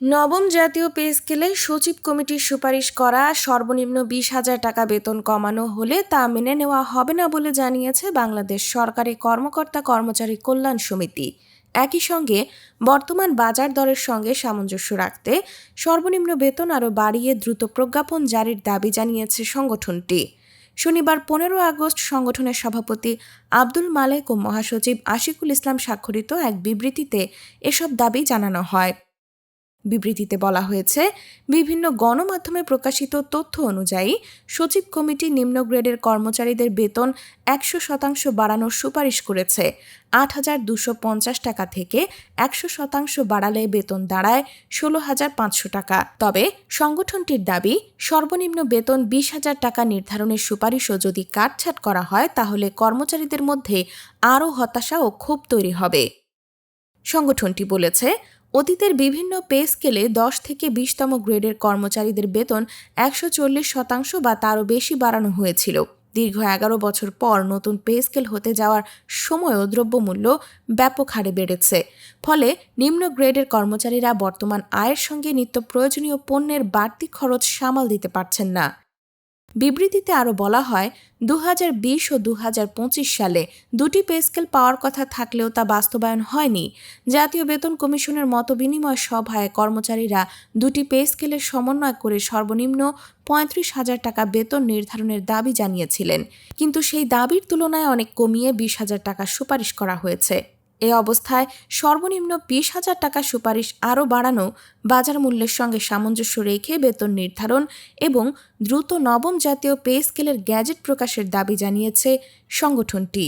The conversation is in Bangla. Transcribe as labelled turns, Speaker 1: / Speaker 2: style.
Speaker 1: নবম জাতীয় পে স্কেলে সচিব কমিটির সুপারিশ করা সর্বনিম্ন 20,000 টাকা বেতন কমানো হলে তা মেনে নেওয়া হবে না বলে জানিয়েছে বাংলাদেশ সরকারি কর্মকর্তা কর্মচারী কল্যাণ সমিতি। একই সঙ্গে বর্তমান বাজার দরের সঙ্গে সামঞ্জস্য রাখতে সর্বনিম্ন বেতন আরও বাড়িয়ে দ্রুত প্রজ্ঞাপন জারির দাবি জানিয়েছে সংগঠনটি। শনিবার 15 আগস্ট সংগঠনের সভাপতি আব্দুল মালেক ও মহাসচিব আশিকুল ইসলাম স্বাক্ষরিত এক বিবৃতিতে এসব দাবি জানানো হয়। বিবৃতিতে বলা হয়েছে, বিভিন্ন গণমাধ্যমে প্রকাশিত তথ্য অনুযায়ী সচিব কমিটি নিম্ন গ্রেডের কর্মচারীদের বেতন 100% বাড়ানোর সুপারিশ করেছে। 8,250 টাকা থেকে 100% বাড়ালে বেতন দাঁড়ায় 16,500 টাকা। তবে সংগঠনটির দাবি, সর্বনিম্ন বেতন 20,000 টাকা নির্ধারণের সুপারিশও যদি কাটছাঁট করা হয় তাহলে কর্মচারীদের মধ্যে আরও হতাশা ও ক্ষোভ তৈরি হবে। সংগঠনটি বলেছে, অতীতের বিভিন্ন পে স্কেলে 10 থেকে 20তম গ্রেডের কর্মচারীদের বেতন 140% বা তারও বেশি বাড়ানো হয়েছিল। দীর্ঘ 11 বছর পর নতুন পে স্কেল হতে যাওয়ার সময়ও দ্রব্যমূল্য ব্যাপক হারে বেড়েছে। ফলে নিম্ন গ্রেডের কর্মচারীরা বর্তমান আয়ের সঙ্গে নিত্য প্রয়োজনীয় পণ্যের বাড়তি খরচ সামাল দিতে পারছেন না। বিবৃতিতে আরও বলা হয়, 2020 ও 2025 সালে দুটি পে স্কেল পাওয়ার কথা থাকলেও তা বাস্তবায়ন হয়নি। জাতীয় বেতন কমিশনের মতবিনিময় সভায় কর্মচারীরা দুটি পে স্কেলের সমন্বয় করে সর্বনিম্ন 35,000 টাকা বেতন নির্ধারণের দাবি জানিয়েছিলেন, কিন্তু সেই দাবির তুলনায় অনেক কমিয়ে 20,000 টাকা সুপারিশ করা হয়েছে। এ অবস্থায় সর্বনিম্ন 20,000 টাকা সুপারিশ আরও বাড়ানো, বাজার মূল্যের সঙ্গে সামঞ্জস্য রেখে বেতন নির্ধারণ এবং দ্রুত নবম জাতীয় পে স্কেলের গ্যাজেট প্রকাশের দাবি জানিয়েছে সংগঠনটি।